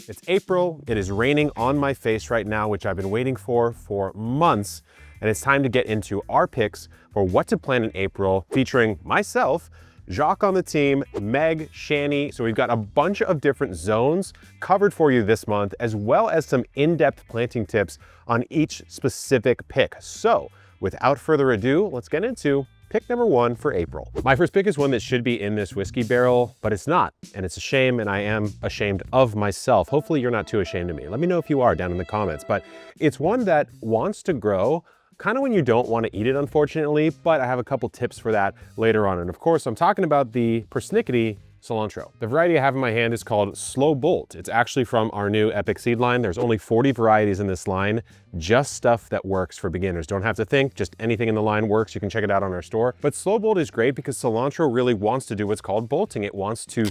It's April, it is raining on my face right now, which I've been waiting for months, and it's time to get into our picks for what to plant in April, featuring myself, Jacques on the team, Meg, Shannie. So we've got a bunch of different zones covered for you this month, as well as some in-depth planting tips on each specific pick. So without further ado, let's get into pick number 1 for April. My first pick is one that should be in this whiskey barrel, but it's not, and it's a shame, and I am ashamed of myself. Hopefully you're not too ashamed of me. Let me know if you are down in the comments, but it's one that wants to grow kind of when you don't want to eat it, unfortunately, but I have a couple tips for that later on. And of course, I'm talking about the persnickety cilantro. The variety I have in my hand is called Slow Bolt. It's actually from our new Epic seed line. There's only 40 varieties in this line, just stuff that works for beginners. Don't have to think, just anything in the line works. You can check it out on our store. But Slow Bolt is great because cilantro really wants to do what's called bolting. It wants to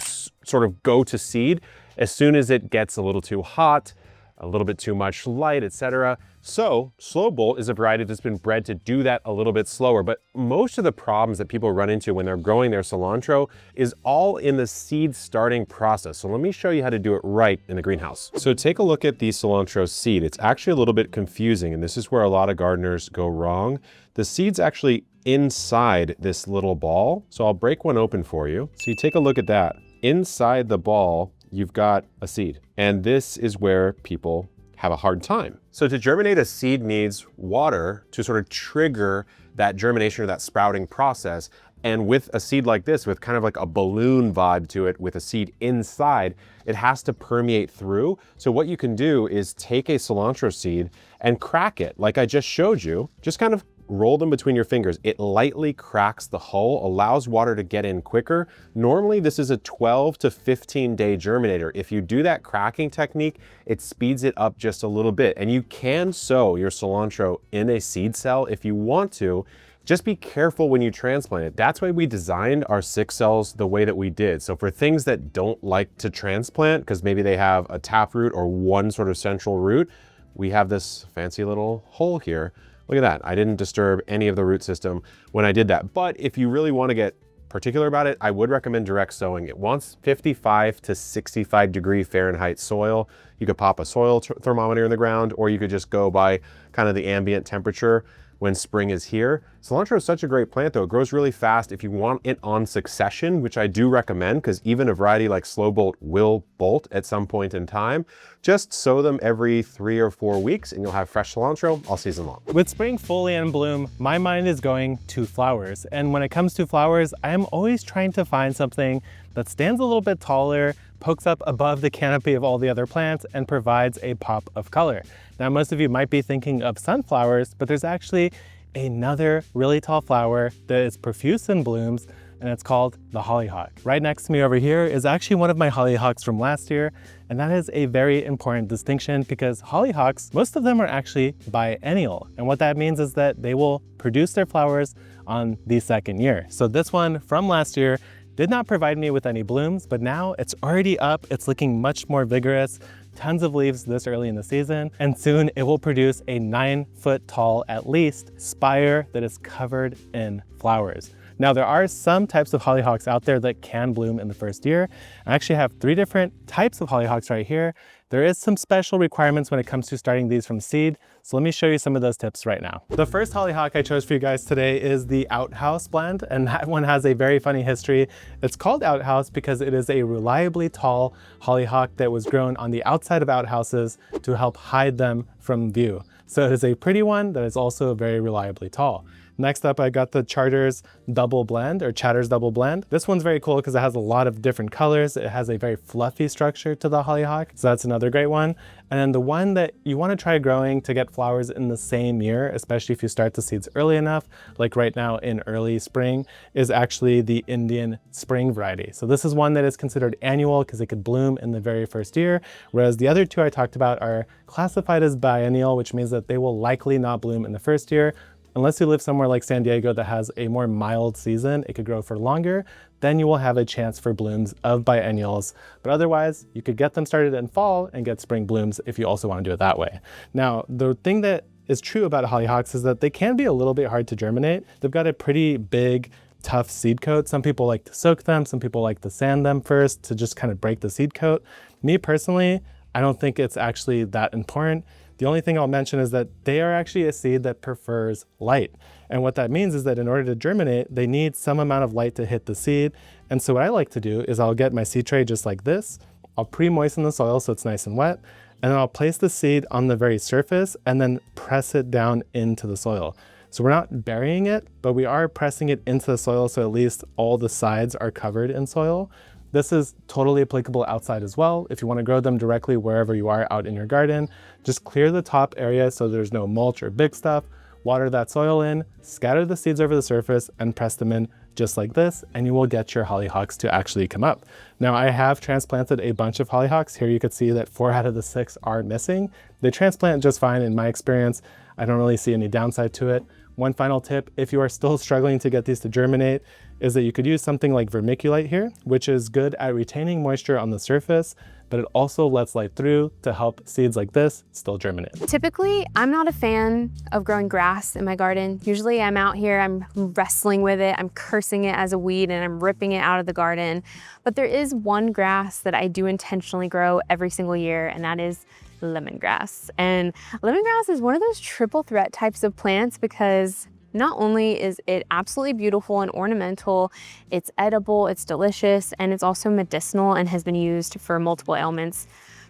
sort of go to seed as soon as it gets a little too hot, a little bit too much light, etc. So Slow Bolt is a variety that's been bred to do that a little bit slower, but most of the problems that people run into when they're growing their cilantro is all in the seed starting process. So let me show you how to do it right in the greenhouse. So take a look at the cilantro seed. It's actually a little bit confusing, and this is where a lot of gardeners go wrong. The seed's actually inside this little ball. So I'll break one open for you. So you take a look at that. Inside the ball, you've got a seed. And this is where people have a hard time. So to germinate, a seed needs water to sort of trigger that germination or that sprouting process. And with a seed like this, with kind of like a balloon vibe to it, with a seed inside, it has to permeate through. So what you can do is take a cilantro seed and crack it, like I just showed you. Just kind of roll them between your fingers. It lightly cracks the hull, allows water to get in quicker. Normally, this is a 12 to 15 day germinator. If you do that cracking technique, it speeds it up just a little bit. And you can sow your cilantro in a seed cell if you want to. Just be careful when you transplant it. That's why we designed our 6 cells the way that we did. So for things that don't like to transplant, because maybe they have a taproot or one sort of central root, we have this fancy little hole here. Look at that. I didn't disturb any of the root system when I did that. But if you really want to get particular about it, I would recommend direct sowing. It wants 55 to 65 degree Fahrenheit soil. You could pop a soil thermometer in the ground, or you could just go by kind of the ambient temperature when spring is here. Cilantro is such a great plant though. It grows really fast. If you want it on succession, which I do recommend, because even a variety like Slow Bolt will bolt at some point in time, just sow them every 3 or 4 weeks and you'll have fresh cilantro all season long. With spring fully in bloom, my mind is going to flowers. And when it comes to flowers, I am always trying to find something that stands a little bit taller, pokes up above the canopy of all the other plants, and provides a pop of color. Now, most of you might be thinking of sunflowers, but there's actually another really tall flower that is profuse in blooms, and it's called the hollyhock. Right next to me over here is actually one of my hollyhocks from last year, and that is a very important distinction because hollyhocks, most of them are actually biennial. And what that means is that they will produce their flowers on the second year. So this one from last year did not provide me with any blooms, but now it's already up. It's looking much more vigorous, tons of leaves this early in the season, and soon it will produce a 9 foot tall, at least, spire that is covered in flowers. Now, there are some types of hollyhocks out there that can bloom in the first year. I actually have 3 different types of hollyhocks right here. There is some special requirements when it comes to starting these from seed, so let me show you some of those tips right now. The first hollyhock I chose for you guys today is the Outhouse blend, and that one has a very funny history. It's called Outhouse because it is a reliably tall hollyhock that was grown on the outside of outhouses to help hide them from view. So it is a pretty one that is also very reliably tall. Next up, I got the Charter's Double Blend, or Chatter's Double Blend. This one's very cool because it has a lot of different colors. It has a very fluffy structure to the hollyhock, so that's another great one. And then the one that you want to try growing to get flowers in the same year, especially if you start the seeds early enough, like right now in early spring, is actually the Indian Spring variety. So this is one that is considered annual because it could bloom in the very first year, whereas the other 2 I talked about are classified as biennial, which means that they will likely not bloom in the first year. Unless you live somewhere like San Diego that has a more mild season, it could grow for longer, then you will have a chance for blooms of biennials. But otherwise, you could get them started in fall and get spring blooms if you also want to do it that way. Now, the thing that is true about hollyhocks is that they can be a little bit hard to germinate. They've got a pretty big, tough seed coat. Some people like to soak them, some people like to sand them first to just kind of break the seed coat. Me personally, I don't think it's actually that important. The only thing I'll mention is that they are actually a seed that prefers light. And what that means is that in order to germinate, they need some amount of light to hit the seed. And so what I like to do is I'll get my seed tray just like this. I'll pre-moisten the soil so it's nice and wet. And then I'll place the seed on the very surface and then press it down into the soil. So we're not burying it, but we are pressing it into the soil so at least all the sides are covered in soil. This is totally applicable outside as well. If you want to grow them directly wherever you are out in your garden, just clear the top area so there's no mulch or big stuff, water that soil in, scatter the seeds over the surface and press them in just like this, and you will get your hollyhocks to actually come up. Now I have transplanted a bunch of hollyhocks. Here you can see that 4 out of the 6 are missing. They transplant just fine in my experience. I don't really see any downside to it. One final tip, if you are still struggling to get these to germinate, is that you could use something like vermiculite here, which is good at retaining moisture on the surface, but it also lets light through to help seeds like this still germinate. Typically, I'm not a fan of growing grass in my garden. Usually I'm out here, I'm wrestling with it, I'm cursing it as a weed and I'm ripping it out of the garden. But there is one grass that I do intentionally grow every single year, and that is lemongrass. And lemongrass is one of those triple threat types of plants because not only is it absolutely beautiful and ornamental, it's edible, it's delicious, and it's also medicinal and has been used for multiple ailments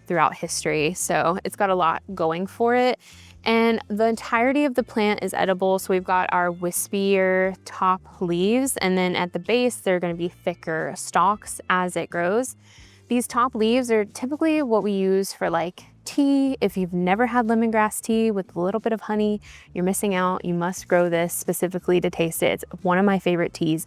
throughout history. So it's got a lot going for it. And the entirety of the plant is edible. So we've got our wispier top leaves, and then at the base, they're gonna be thicker stalks as it grows. These top leaves are typically what we use for like tea. If you've never had lemongrass tea with a little bit of honey, you're missing out. You must grow this specifically to taste it. It's one of my favorite teas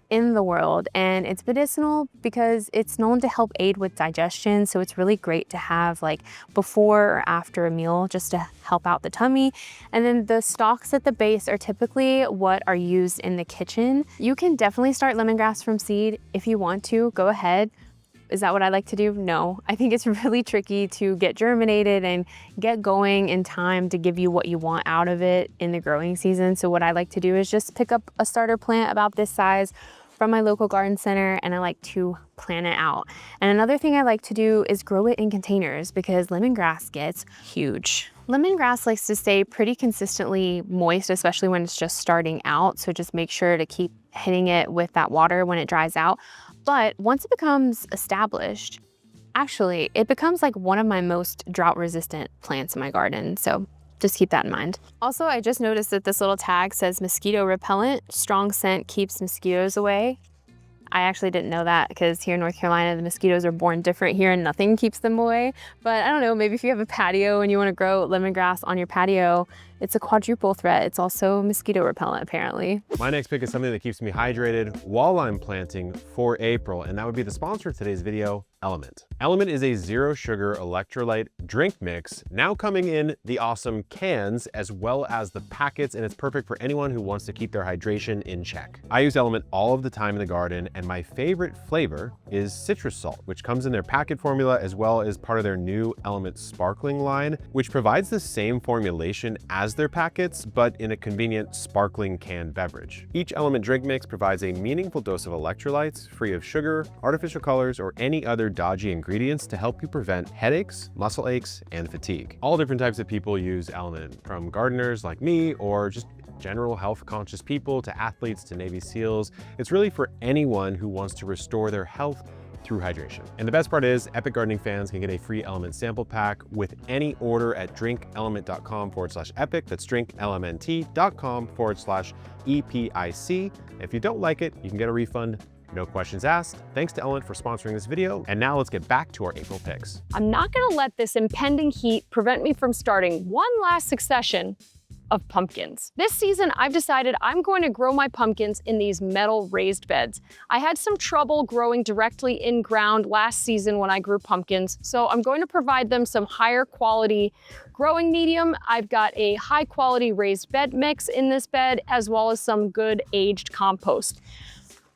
in the world, and it's medicinal because it's known to help aid with digestion. So it's really great to have like before or after a meal just to help out the tummy. And then the stalks at the base are typically what are used in the kitchen. You can definitely start lemongrass from seed if you want to, go ahead. Is that what I like to do? No, I think it's really tricky to get germinated and get going in time to give you what you want out of it in the growing season. So what I like to do is just pick up a starter plant about this size from my local garden center, and I like to plant it out. And another thing I like to do is grow it in containers because lemongrass gets huge. Lemongrass likes to stay pretty consistently moist, especially when it's just starting out. So just make sure to keep hitting it with that water when it dries out. But once it becomes established, actually, it becomes like one of my most drought resistant plants in my garden. So just keep that in mind. Also, I just noticed that this little tag says mosquito repellent. Strong scent keeps mosquitoes away. I actually didn't know that because here in North Carolina, the mosquitoes are born different here and nothing keeps them away. But I don't know, maybe if you have a patio and you want to grow lemongrass on your patio, it's a quadruple threat. It's also mosquito repellent, apparently. My next pick is something that keeps me hydrated while I'm planting for April, and that would be the sponsor of today's video, Element. Element is a zero sugar electrolyte drink mix, now coming in the awesome cans as well as the packets, and it's perfect for anyone who wants to keep their hydration in check. I use Element all of the time in the garden, and my favorite flavor is citrus salt, which comes in their packet formula as well as part of their new Element sparkling line, which provides the same formulation as their packets, but in a convenient sparkling canned beverage. Each Element drink mix provides a meaningful dose of electrolytes, free of sugar, artificial colors, or any other dodgy ingredients to help you prevent headaches, muscle aches, and fatigue. All different types of people use Element, from gardeners like me or just general health conscious people to athletes to Navy SEALs. It's really for anyone who wants to restore their health through hydration. And the best part is Epic Gardening fans can get a free Element sample pack with any order at drinkelement.com/epic. That's drinkelement.com/EPIC. If you don't like it, you can get a refund. No questions asked. Thanks to Element for sponsoring this video. And now let's get back to our April picks. I'm not gonna let this impending heat prevent me from starting one last succession of pumpkins. This season, I've decided I'm going to grow my pumpkins in these metal raised beds. I had some trouble growing directly in ground last season when I grew pumpkins, so I'm going to provide them some higher quality growing medium. I've got a high quality raised bed mix in this bed, as well as some good aged compost.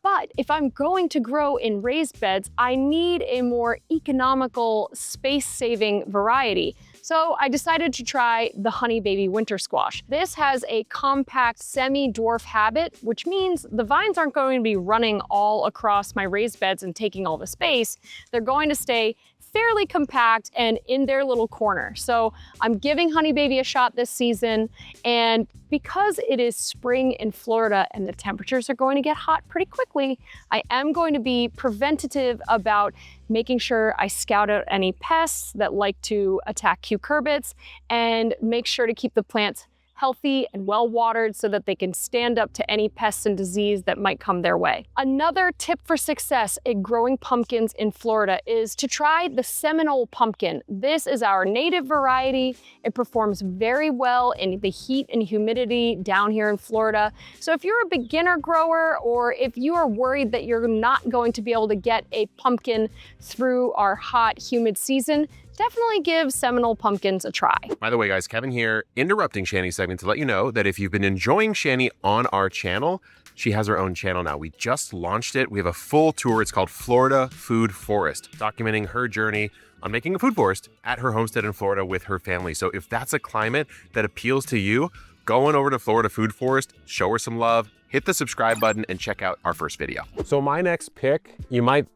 But if I'm going to grow in raised beds, I need a more economical, space-saving variety. So I decided to try the Honey Baby Winter Squash. This has a compact semi-dwarf habit, which means the vines aren't going to be running all across my raised beds and taking all the space. They're going to stay fairly compact and in their little corner. So I'm giving Honey Baby a shot this season, and because it is spring in Florida and the temperatures are going to get hot pretty quickly, I am going to be preventative about making sure I scout out any pests that like to attack cucurbits and make sure to keep the plants healthy and well watered so that they can stand up to any pests and disease that might come their way. Another tip for success in growing pumpkins in Florida is to try the Seminole pumpkin. This is our native variety. It performs very well in the heat and humidity down here in Florida. So if you're a beginner grower, or if you are worried that you're not going to be able to get a pumpkin through our hot, humid season, definitely give Seminole pumpkins a try. By the way, guys, Kevin here, interrupting Shannie's segment to let you know that if you've been enjoying Shannie on our channel, she has her own channel now. We just launched it. We have a full tour. It's called Florida Food Forest, documenting her journey on making a food forest at her homestead in Florida with her family. So if that's a climate that appeals to you, go on over to Florida Food Forest, show her some love, hit the subscribe button, and check out our first video. So my next pick, you might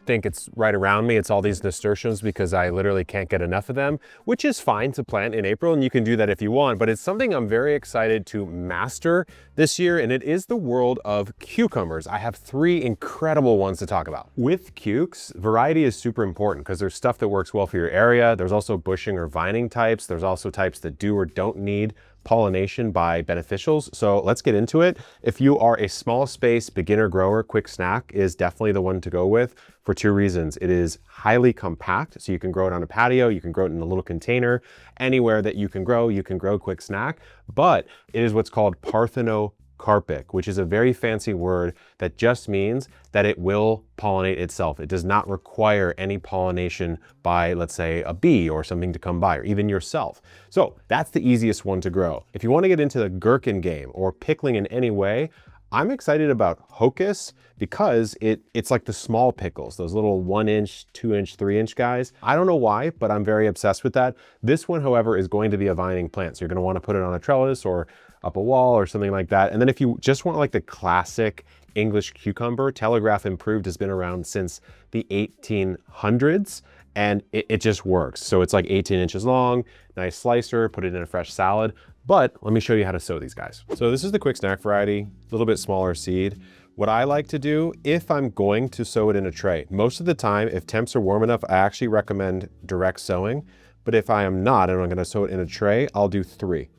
think it's right around me. It's all these nasturtiums because I literally can't get enough of them, which is fine to plant in April, and you can do that if you want, but it's something I'm very excited to master this year, and it is the world of cucumbers. I have 3 incredible ones to talk about. With cukes, variety is super important because there's stuff that works well for your area. There's also bushing or vining types. There's also types that do or don't need pollination by beneficials. So let's get into it. If you are a small space beginner grower, quick snack is definitely the one to go with for 2 reasons. It is highly compact, so you can grow it on a patio, you can grow it in a little container, anywhere that you can grow quick snack, but it is what's called parthenocarpic, which is a very fancy word that just means that it will pollinate itself. It does not require any pollination by, let's say, a bee or something to come by, or even yourself. So that's the easiest one to grow. If you want to get into the gherkin game or pickling in any way, I'm excited about Hocus because it's like the small pickles, those little 1-inch, 2-inch, 3-inch guys. I don't know why, but I'm very obsessed with that. This one, however, is going to be a vining plant. So you're going to want to put it on a trellis or up a wall or something like that. And then if you just want like the classic English cucumber, Telegraph Improved has been around since the 1800s. And it just works. So it's like 18 inches long, nice slicer, put it in a fresh salad. But let me show you how to sow these guys. So this is the quick snack variety, a little bit smaller seed. What I like to do, if I'm going to sow it in a tray, most of the time, if temps are warm enough, I actually recommend direct sowing. But if I am not, and I'm gonna sow it in a tray, I'll do 3.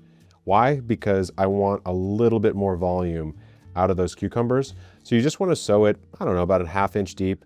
Why? Because I want a little bit more volume out of those cucumbers. So you just wanna sow it, I don't know, about a 1/2 inch deep,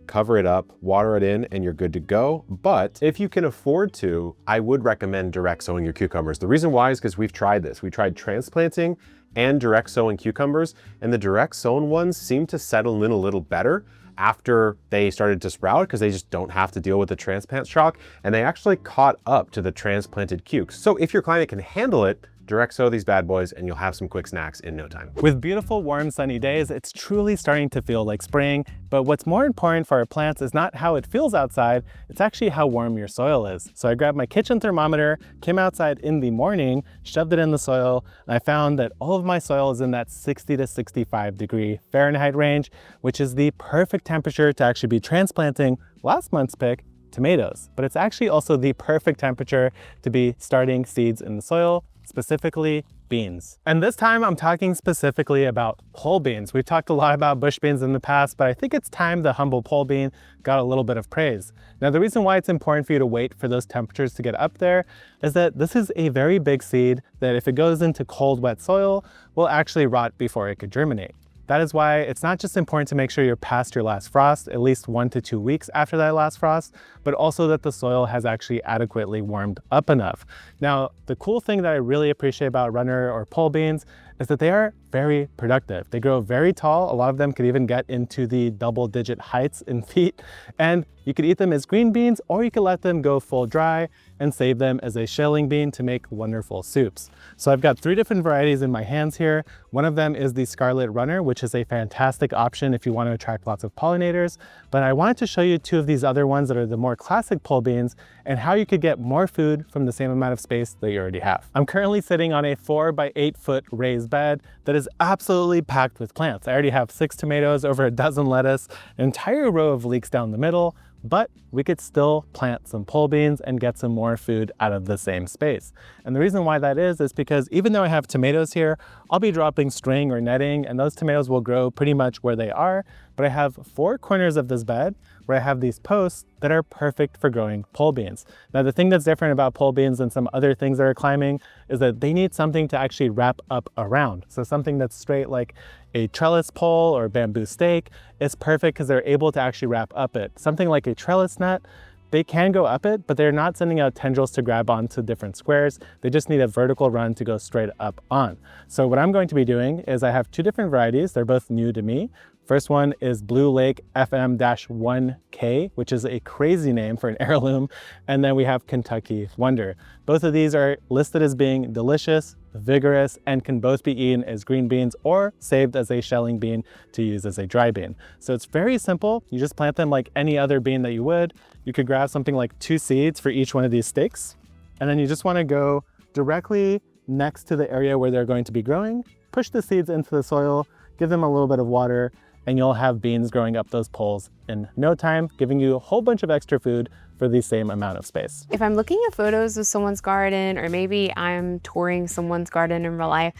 cover it up, water it in, and you're good to go. But if you can afford to, I would recommend direct sowing your cucumbers. The reason why is because we've tried this. We tried transplanting and direct sowing cucumbers, and the direct sown ones seem to settle in a little better after they started to sprout because they just don't have to deal with the transplant shock, and they actually caught up to the transplanted cukes. So if your climate can handle it, direct sow these bad boys and you'll have some quick snacks in no time. With beautiful, warm, sunny days, it's truly starting to feel like spring, but what's more important for our plants is not how it feels outside, it's actually how warm your soil is. So I grabbed my kitchen thermometer, came outside in the morning, shoved it in the soil, and I found that all of my soil is in that 60 to 65 degree Fahrenheit range, which is the perfect temperature to actually be transplanting last month's pick, tomatoes. But it's actually also the perfect temperature to be starting seeds in the soil, specifically beans. And this time I'm talking specifically about pole beans. We've talked a lot about bush beans in the past, but I think it's time the humble pole bean got a little bit of praise. Now, the reason why it's important for you to wait for those temperatures to get up there is that this is a very big seed that if it goes into cold, wet soil, will actually rot before it could germinate. That is why it's not just important to make sure you're past your last frost, at least 1 to 2 weeks after that last frost, but also that the soil has actually adequately warmed up enough. Now, the cool thing that I really appreciate about runner or pole beans is that they are very productive. They grow very tall. A lot of them could even get into the double-digit heights in feet. And you could eat them as green beans, or you could let them go full dry and save them as a shelling bean to make wonderful soups. So I've got 3 different varieties in my hands here. One of them is the Scarlet Runner, which is a fantastic option if you want to attract lots of pollinators. But I wanted to show you 2 of these other ones that are the more classic pole beans and how you could get more food from the same amount of space that you already have. I'm currently sitting on a 4 by 8 foot raised bed that is absolutely packed with plants. I already have 6 tomatoes, over a dozen lettuce, an entire row of leeks down the middle, but we could still plant some pole beans and get some more food out of the same space. And the reason why that is because even though I have tomatoes here, I'll be dropping string or netting, and those tomatoes will grow pretty much where they are, but I have 4 corners of this bed where I have these posts that are perfect for growing pole beans. Now, the thing that's different about pole beans than some other things that are climbing is that they need something to actually wrap up around. So something that's straight like a trellis pole or bamboo stake is perfect because they're able to actually wrap up it. Something like a trellis net, they can go up it, but they're not sending out tendrils to grab onto different squares. They just need a vertical run to go straight up on. So what I'm going to be doing is I have 2 different varieties. They're both new to me. First one is Blue Lake FM-1K, which is a crazy name for an heirloom. And then we have Kentucky Wonder. Both of these are listed as being delicious, vigorous, and can both be eaten as green beans or saved as a shelling bean to use as a dry bean. So it's very simple. You just plant them like any other bean that you would. You could grab something like 2 seeds for each one of these stakes. And then you just want to go directly next to the area where they're going to be growing, push the seeds into the soil, give them a little bit of water, and you'll have beans growing up those poles in no time, giving you a whole bunch of extra food for the same amount of space. If I'm looking at photos of someone's garden, or maybe I'm touring someone's garden in real life,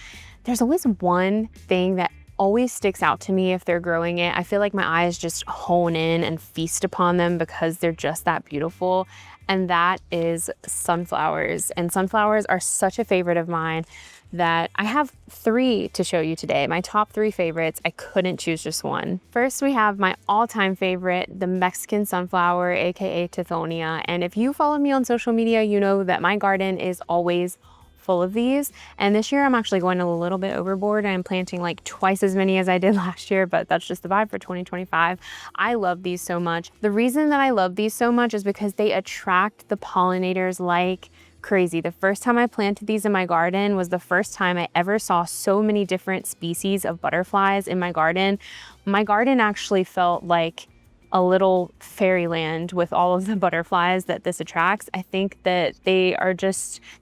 there's always one thing that always sticks out to me if they're growing it. I feel like my eyes just hone in and feast upon them because they're just that beautiful. And that is sunflowers. And sunflowers are such a favorite of mine that I have 3 to show you today. My top 3 favorites. I couldn't choose just one. First, we have my all-time favorite, the Mexican sunflower, aka Tithonia. And if you follow me on social media, you know that my garden is always full of these. And this year I'm actually going a little bit overboard. I'm planting like twice as many as I did last year, but that's just the vibe for 2025. I love these so much. The reason that I love these so much is because they attract the pollinators like crazy. The first time I planted these in my garden was the first time I ever saw so many different species of butterflies in my garden. My garden actually felt like a little fairyland with all of the butterflies that this attracts. I think that they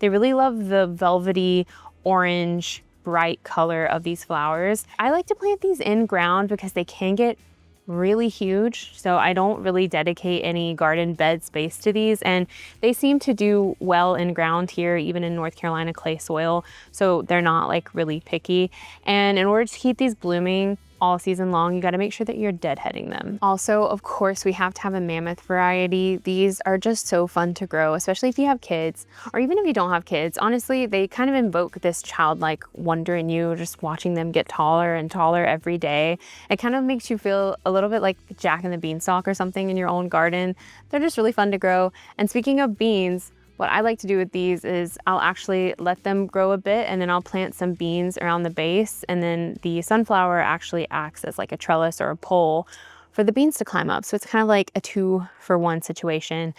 really love the velvety orange bright color of these flowers. I like to plant these in ground because they can get really huge, so I don't really dedicate any garden bed space to these, and they seem to do well in ground here, even in North Carolina clay soil, so they're not like really picky. And in order to keep these blooming all season long, you got to make sure that you're deadheading them. Also, of course, we have to have a mammoth variety. These are just so fun to grow, especially if you have kids, or even if you don't have kids. Honestly, they kind of invoke this childlike wonder in you, just watching them get taller and taller every day. It kind of makes you feel a little bit like Jack and the Beanstalk or something in your own garden. They're just really fun to grow. And speaking of beans, what I like to do with these is I'll actually let them grow a bit, and then I'll plant some beans around the base, and then the sunflower actually acts as like a trellis or a pole for the beans to climb up. So it's kind of like a 2-for-1 situation.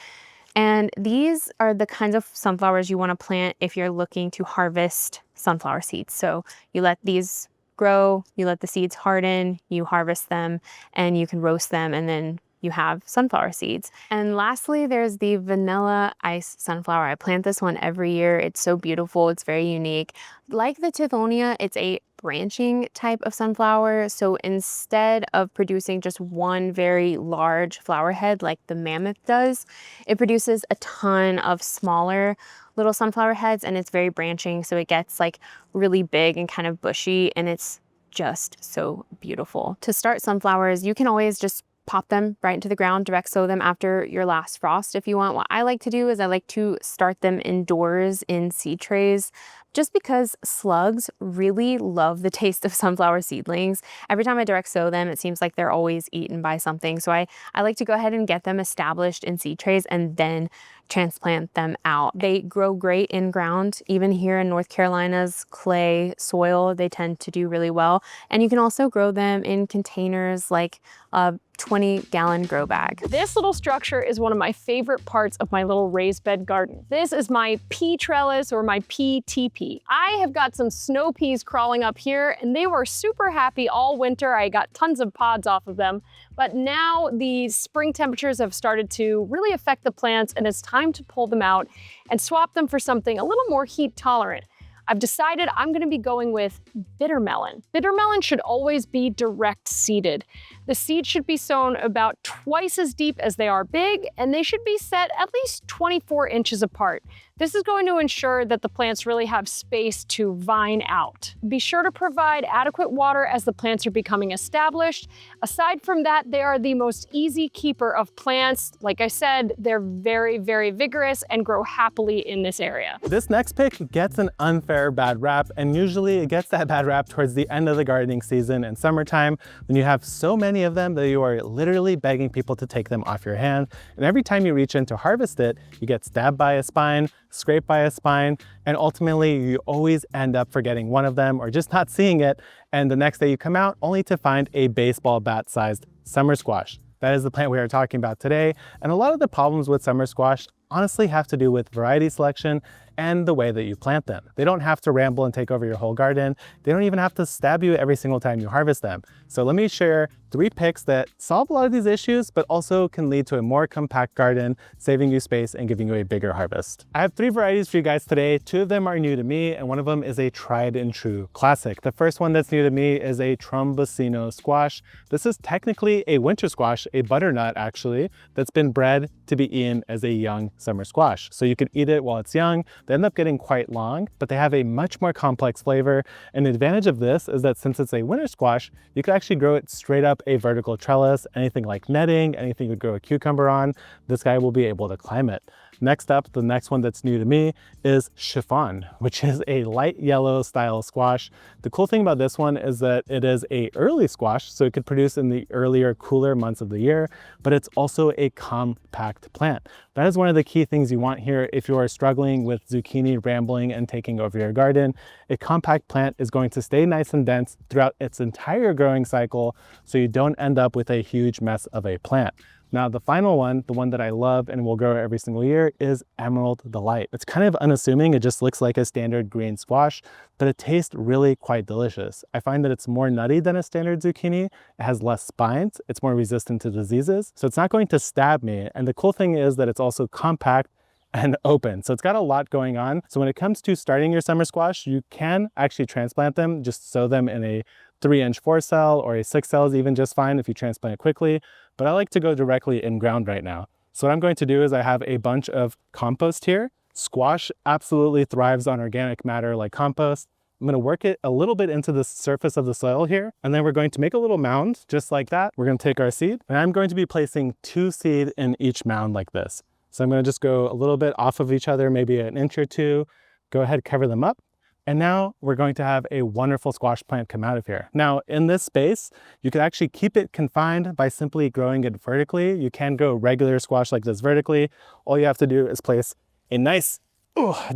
And these are the kinds of sunflowers you want to plant if you're looking to harvest sunflower seeds. So you let these grow, you let the seeds harden, you harvest them, and you can roast them, and then you have sunflower seeds. And lastly, there's the vanilla ice sunflower. I plant this one every year. It's so beautiful. It's very unique. Like the Tithonia, it's a branching type of sunflower. So instead of producing just one very large flower head like the mammoth does, it produces a ton of smaller little sunflower heads, and it's very branching. So it gets like really big and kind of bushy, and it's just so beautiful. To start sunflowers, you can always just pop them right into the ground, direct sow them after your last frost if you want. What I like to do is I like to start them indoors in seed trays, just because slugs really love the taste of sunflower seedlings. Every time I direct sow them, it seems like they're always eaten by something. So I like to go ahead and get them established in seed trays and then transplant them out. They grow great in ground. Even here in North Carolina's clay soil, they tend to do really well. And you can also grow them in containers like a 20-gallon grow bag. This little structure is one of my favorite parts of my little raised bed garden. This is my pea trellis, or my pea teepee. I have got some snow peas crawling up here, and they were super happy all winter. I got tons of pods off of them, but now the spring temperatures have started to really affect the plants, and it's time to pull them out and swap them for something a little more heat tolerant. I've decided I'm gonna be going with bitter melon. Bitter melon should always be direct seeded. The seeds should be sown about twice as deep as they are big, and they should be set at least 24 inches apart. This is going to ensure that the plants really have space to vine out. Be sure to provide adequate water as the plants are becoming established. Aside from that, they are the most easy keeper of plants. Like I said, they're very, very vigorous and grow happily in this area. This next pick gets an unfair bad rap, and usually it gets that bad rap towards the end of the gardening season in summertime when you have so many of them that you are literally begging people to take them off your hand. And every time you reach in to harvest it, you get stabbed by a spine, scraped by a spine, and ultimately you always end up forgetting one of them or just not seeing it. And the next day you come out only to find a baseball bat sized summer squash. That is the plant we are talking about today. And a lot of the problems with summer squash honestly have to do with variety selection and the way that you plant them. They don't have to ramble and take over your whole garden. They don't even have to stab you every single time you harvest them. So let me share 3 picks that solve a lot of these issues, but also can lead to a more compact garden, saving you space and giving you a bigger harvest. I have 3 varieties for you guys today. 2 of them are new to me, and one of them is a tried and true classic. The first one that's new to me is a Trombosino squash. This is technically a winter squash, a butternut actually, that's been bred to be eaten as a young summer squash. So you could eat it while it's young. They end up getting quite long, but they have a much more complex flavor. And the advantage of this is that since it's a winter squash, you could actually grow it straight up a vertical trellis, anything like netting, anything you would grow a cucumber on, this guy will be able to climb it. Next up, the next one that's new to me is chiffon, which is a light yellow style squash. The cool thing about this one is that it is a early squash, so it could produce in the earlier, cooler months of the year, but it's also a compact plant. That is one of the key things you want here if you are struggling with zucchini rambling and taking over your garden. A compact plant is going to stay nice and dense throughout its entire growing cycle, so you don't end up with a huge mess of a plant. Now, the final one, the one that I love and will grow every single year, is Emerald Delight. It's kind of unassuming. It just looks like a standard green squash, but it tastes really quite delicious. I find that it's more nutty than a standard zucchini. It has less spines. It's more resistant to diseases, so it's not going to stab me. And the cool thing is that it's also compact and open. So it's got a lot going on. So when it comes to starting your summer squash, you can actually transplant them, just sow them in a 3-inch 4-cell or a 6-cell is even just fine if you transplant it quickly. But I like to go directly in ground right now. So what I'm going to do is I have a bunch of compost here. Squash absolutely thrives on organic matter like compost. I'm going to work it a little bit into the surface of the soil here, and then we're going to make a little mound just like that. We're going to take our seed, and I'm going to be placing 2 seed in each mound like this. So I'm going to just go a little bit off of each other, maybe an inch or 2, go ahead, cover them up. And now we're going to have a wonderful squash plant come out of here. Now in this space, you can actually keep it confined by simply growing it vertically. You can grow regular squash like this vertically. All you have to do is place a nice,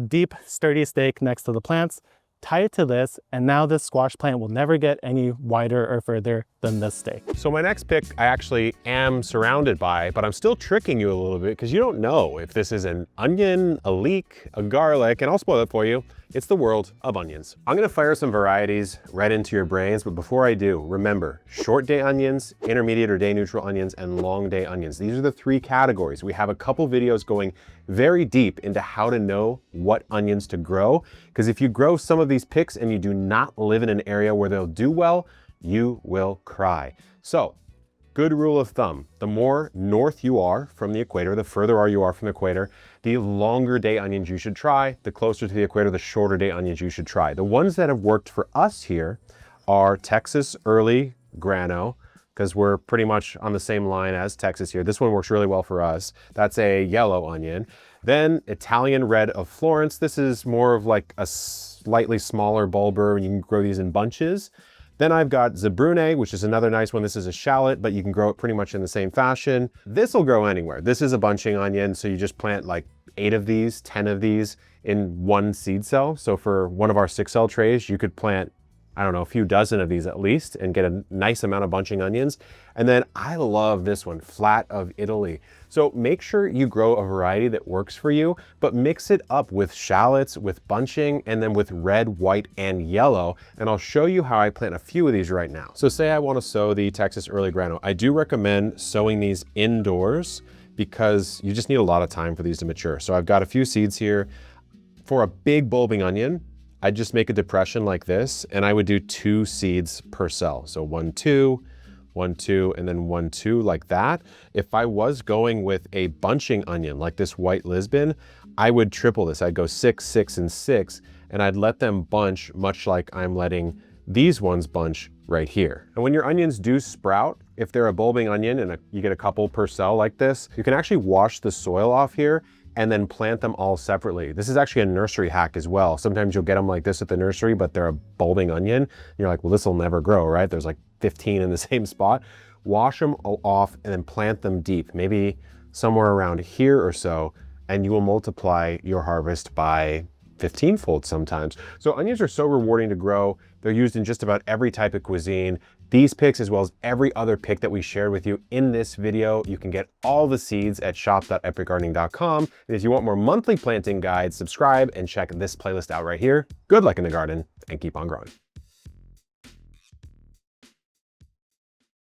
deep, sturdy stake next to the plants, tie it to this, and now this squash plant will never get any wider or further than this stake. So my next pick I actually am surrounded by, but I'm still tricking you a little bit because you don't know if this is an onion, a leek, a garlic, and I'll spoil it for you. It's the world of onions. I'm gonna fire some varieties right into your brains, but before I do, remember, short day onions, intermediate or day neutral onions, and long day onions. These are the 3 categories. We have a couple videos going very deep into how to know what onions to grow, because if you grow some of these picks and you do not live in an area where they'll do well, you will cry. So, good rule of thumb, the more north you are from the equator, the further you are from the equator, the longer day onions you should try. The closer to the equator, the shorter day onions you should try. The ones that have worked for us here are Texas Early Grano, because we're pretty much on the same line as Texas here. This one works really well for us. That's a yellow onion. Then Italian Red of Florence. This is more of like a slightly smaller bulber, and you can grow these in bunches. Then I've got Zebrune, which is another nice one. This is a shallot, but you can grow it pretty much in the same fashion. This will grow anywhere. This is a bunching onion, so you just plant like 8 of these, 10 of these in one seed cell. So for one of our 6-cell trays, you could plant, I don't know, a few dozen of these at least and get a nice amount of bunching onions. And then I love this one, Flat of Italy. So make sure you grow a variety that works for you, but mix it up with shallots, with bunching, and then with red, white, and yellow. And I'll show you how I plant a few of these right now. So say I want to sow the Texas Early Grano. I do recommend sowing these indoors because you just need a lot of time for these to mature. So I've got a few seeds here. For a big bulbing onion, I'd just make a depression like this, and I would do 2 seeds per cell. So 1, 2, 1, 2, and then 1, 2 like that. If I was going with a bunching onion like this white Lisbon, I would triple this. I'd go 6, 6, and 6, and I'd let them bunch much like I'm letting these ones bunch right here. And when your onions do sprout, if they're a bulbing onion and you get a couple per cell like this, you can actually wash the soil off here and then plant them all separately. This is actually a nursery hack as well. Sometimes you'll get them like this at the nursery, but they're a bulbing onion. You're like, well, this will never grow, right? There's like 15 in the same spot. Wash them off and then plant them deep, maybe somewhere around here or so, and you will multiply your harvest by 15-fold sometimes. So onions are so rewarding to grow. They're used in just about every type of cuisine. These picks, as well as every other pick that we shared with you in this video, you can get all the seeds at shop.epicgardening.com. And if you want more monthly planting guides, subscribe and check this playlist out right here. Good luck in the garden and keep on growing.